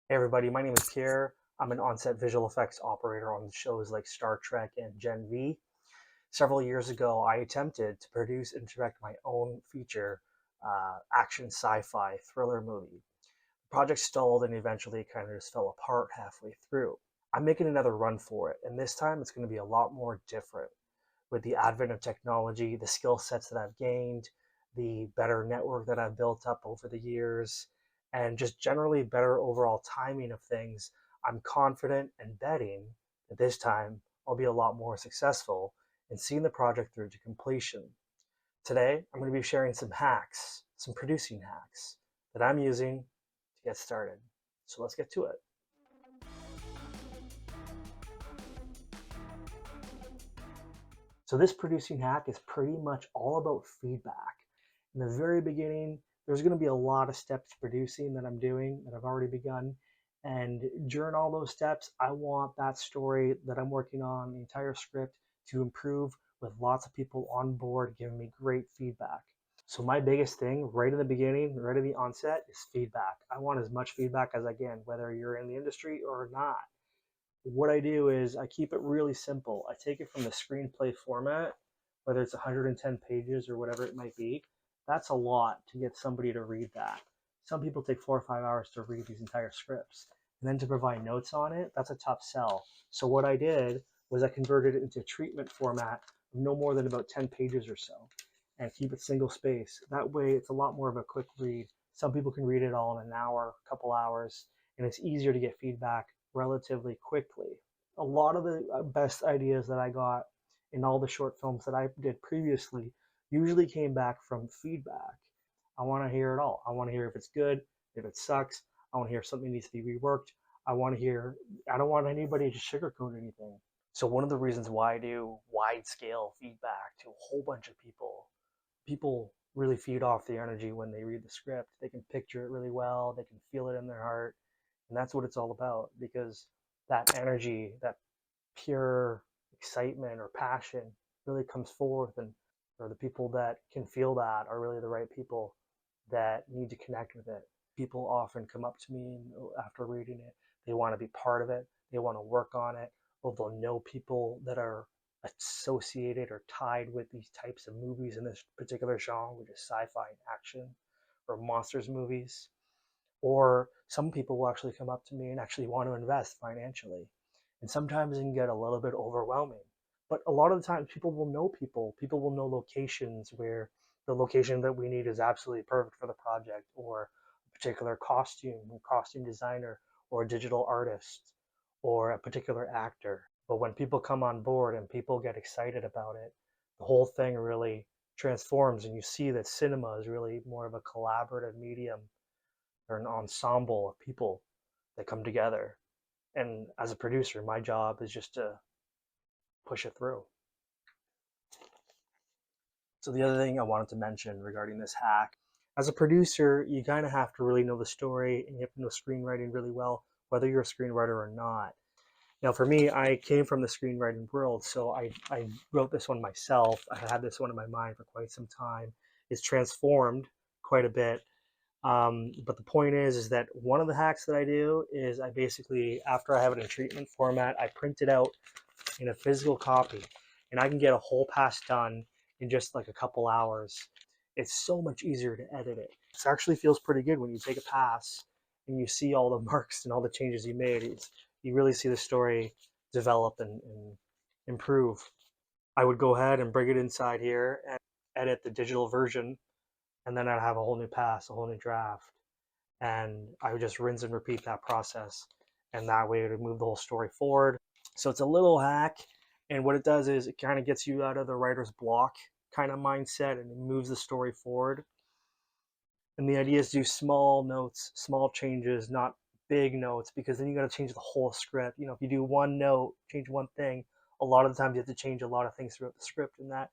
Hey everybody, my name is Pierre. I'm an on-set visual effects operator on shows like Star Trek and Gen V. Several years ago, I attempted to produce and direct my own feature action sci-fi thriller movie. The project stalled and eventually kind of just fell apart halfway through. I'm making another run for it, and this time it's going to be a lot more different. With the advent of technology, the skill sets that I've gained, the better network that I've built up over the years, and just generally better overall timing of things, I'm confident and betting that this time I'll be a lot more successful in seeing the project through to completion. Today, I'm going to be sharing some hacks, some producing hacks that I'm using to get started. So let's get to it. So this producing hack is pretty much all about feedback. In the very beginning, there's going to be a lot of steps producing that I'm doing that I've already begun. And during all those steps, I want that story that I'm working on, the entire script, to improve with lots of people on board giving me great feedback. So my biggest thing right in the beginning, right at the onset, is feedback. I want as much feedback as I can, whether you're in the industry or not. What I do is I keep it really simple. I take it from the screenplay format, whether it's 110 pages or whatever it might be. That's a lot to get somebody to read that. Some people take 4 or 5 hours to read these entire scripts. And then to provide notes on it, that's a tough sell. So what I did was I converted it into a treatment format of no more than about 10 pages or so and keep it single space. That way it's a lot more of a quick read. Some people can read it all in an hour, a couple hours, and it's easier to get feedback relatively quickly. A lot of the best ideas that I got in all the short films that I did previously usually came back from feedback. I want to hear it all. I want to hear if it's good, if it sucks. I want to hear if something needs to be reworked. I want to hear, I don't want anybody to sugarcoat anything. So, one of the reasons why I do wide scale feedback to a whole bunch of people really feed off the energy when they read the script. They can picture it really well, they can feel it in their heart, and that's what it's all about because that energy, that pure excitement or passion really comes forth, and or the people that can feel that are really the right people that need to connect with it. People often come up to me after reading it. They want to be part of it. They want to work on it, or they'll know people that are associated or tied with these types of movies in this particular genre, which is sci-fi and action or monsters movies. Or some people will actually come up to me and actually want to invest financially. And sometimes it can get a little bit overwhelming. But a lot of the times, people will know locations where the location that we need is absolutely perfect for the project, or a particular costume designer, or a digital artist, or a particular actor. But when people come on board and people get excited about it, the whole thing really transforms, and you see that cinema is really more of a collaborative medium or an ensemble of people that come together. And as a producer, my job is just to push it through. So the other thing I wanted to mention regarding this hack, as a producer, you kind of have to really know the story and you have to know screenwriting really well, whether you're a screenwriter or not. Now, for me, I came from the screenwriting world, so I wrote this one myself. I had this one in my mind for quite some time. It's transformed quite a bit. But the point is that one of the hacks that I do is I basically, after I have it in treatment format, I print it out in a physical copy, and I can get a whole pass done in just like a couple hours. It's so much easier to edit it. It actually feels pretty good when you take a pass and you see all the marks and all the changes you made. You really see the story develop and improve. I would go ahead and bring it inside here and edit the digital version, and then I'd have a whole new pass, a whole new draft, and I would just rinse and repeat that process, and that way it would move the whole story forward. So it's a little hack, and what it does is it kind of gets you out of the writer's block kind of mindset, and it moves the story forward. And the idea is to do small notes, small changes, not big notes, because then you got to change the whole script. You know, if you do one note, change one thing, a lot of the times you have to change a lot of things throughout the script, and that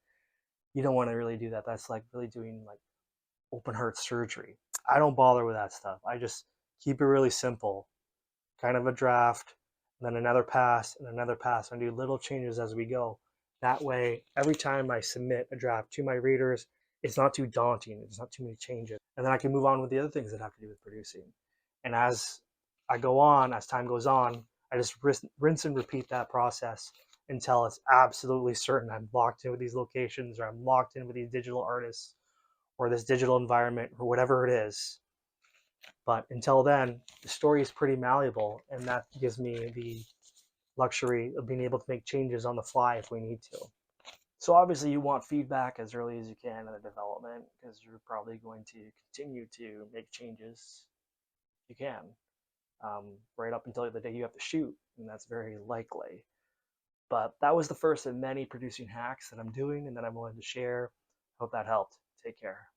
you don't want to really do that. That's like really doing like open heart surgery. I don't bother with that stuff. I just keep it really simple, kind of a draft, and then another pass, and another pass, and do little changes as we go. That way, every time I submit a draft to my readers, it's not too daunting. It's not too many changes. And then I can move on with the other things that have to do with producing. And as I go on, as time goes on, I just rinse and repeat that process until it's absolutely certain I'm locked in with these locations, or I'm locked in with these digital artists, or this digital environment, or whatever it is. But until then, the story is pretty malleable, and that gives me the luxury of being able to make changes on the fly if we need to. So obviously you want feedback as early as you can in the development, because you're probably going to continue to make changes if you can, right up until the day you have to shoot, and that's very likely. But that was the first of many producing hacks that I'm doing and that I wanted to share. Hope that helped. Take care.